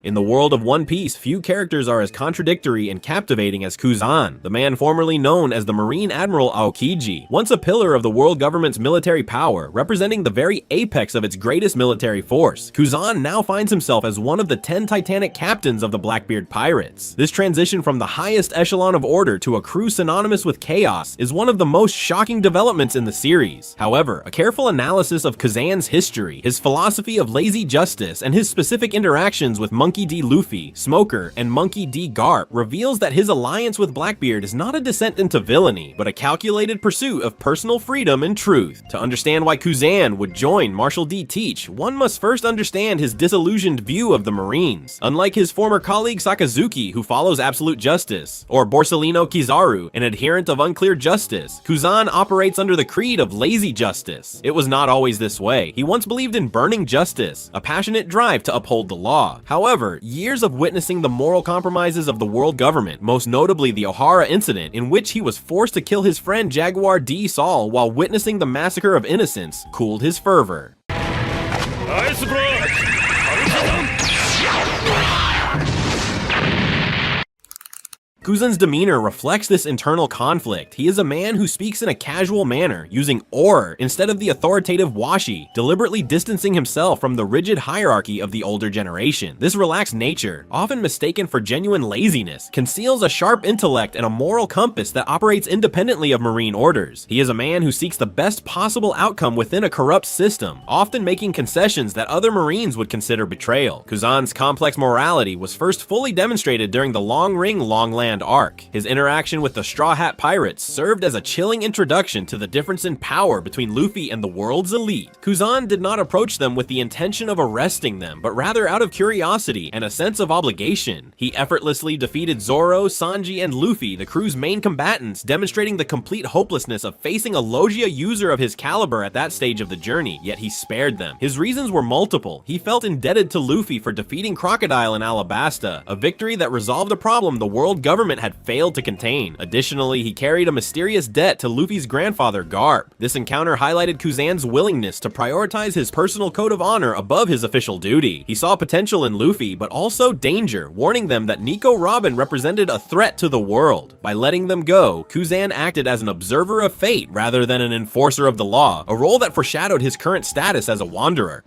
In the world of One Piece, few characters are as contradictory and captivating as Kuzan, the man formerly known as the Marine Admiral Aokiji. Once a pillar of the world government's military power, representing the very apex of its greatest military force, Kuzan now finds himself as one of the 10 Titanic captains of the Blackbeard pirates. This transition from the highest echelon of order to a crew synonymous with chaos is one of the most shocking developments in the series. However, a careful analysis of Kuzan's history, his philosophy of lazy justice, and his specific interactions with Monkey D. Luffy, Smoker, and Monkey D. Garp reveals that his alliance with Blackbeard is not a descent into villainy, but a calculated pursuit of personal freedom and truth. To understand why Kuzan would join Marshal D. Teach, one must first understand his disillusioned view of the Marines. Unlike his former colleague Sakazuki, who follows absolute justice, or Borsellino Kizaru, an adherent of unclear justice, Kuzan operates under the creed of lazy justice. It was not always this way. He once believed in burning justice, a passionate drive to uphold the law. However, years of witnessing the moral compromises of the world government, most notably the Ohara incident in which he was forced to kill his friend Jaguar D. Saul while witnessing the massacre of innocents, cooled his fervor. Kuzan's demeanor reflects this internal conflict. He is a man who speaks in a casual manner, using or instead of the authoritative washi, deliberately distancing himself from the rigid hierarchy of the older generation. This relaxed nature, often mistaken for genuine laziness, conceals a sharp intellect and a moral compass that operates independently of marine orders. He is a man who seeks the best possible outcome within a corrupt system, often making concessions that other marines would consider betrayal. Kuzan's complex morality was first fully demonstrated during the Long Ring Long Land arc. His interaction with the Straw Hat Pirates served as a chilling introduction to the difference in power between Luffy and the world's elite. Kuzan did not approach them with the intention of arresting them, but rather out of curiosity and a sense of obligation. He effortlessly defeated Zoro, Sanji, and Luffy, the crew's main combatants, demonstrating the complete hopelessness of facing a Logia user of his caliber at that stage of the journey, yet he spared them. His reasons were multiple. He felt indebted to Luffy for defeating Crocodile in Alabasta, a victory that resolved a problem the world government had failed to contain. Additionally, he carried a mysterious debt to Luffy's grandfather, Garp. This encounter highlighted Kuzan's willingness to prioritize his personal code of honor above his official duty. He saw potential in Luffy, but also danger, warning them that Nico Robin represented a threat to the world. By letting them go, Kuzan acted as an observer of fate rather than an enforcer of the law, a role that foreshadowed his current status as a wanderer.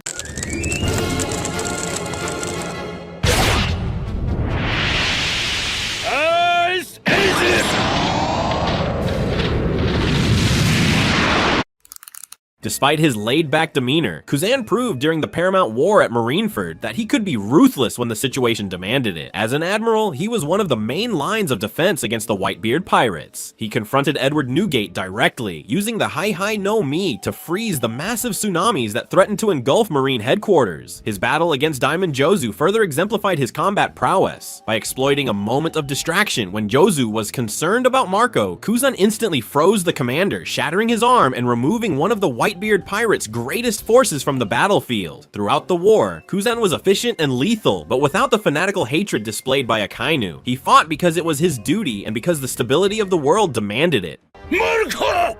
Despite his laid-back demeanor, Kuzan proved during the Paramount War at Marineford that he could be ruthless when the situation demanded it. As an admiral, he was one of the main lines of defense against the Whitebeard pirates. He confronted Edward Newgate directly, using the Hai no Mi to freeze the massive tsunamis that threatened to engulf Marine headquarters. His battle against Diamond Jozu further exemplified his combat prowess. By exploiting a moment of distraction when Jozu was concerned about Marco, Kuzan instantly froze the commander, shattering his arm and removing one of the Whitebeard pirates' greatest forces from the battlefield. Throughout the war, Kuzan was efficient and lethal, but without the fanatical hatred displayed by Akainu. He fought because it was his duty and because the stability of the world demanded it. Marco!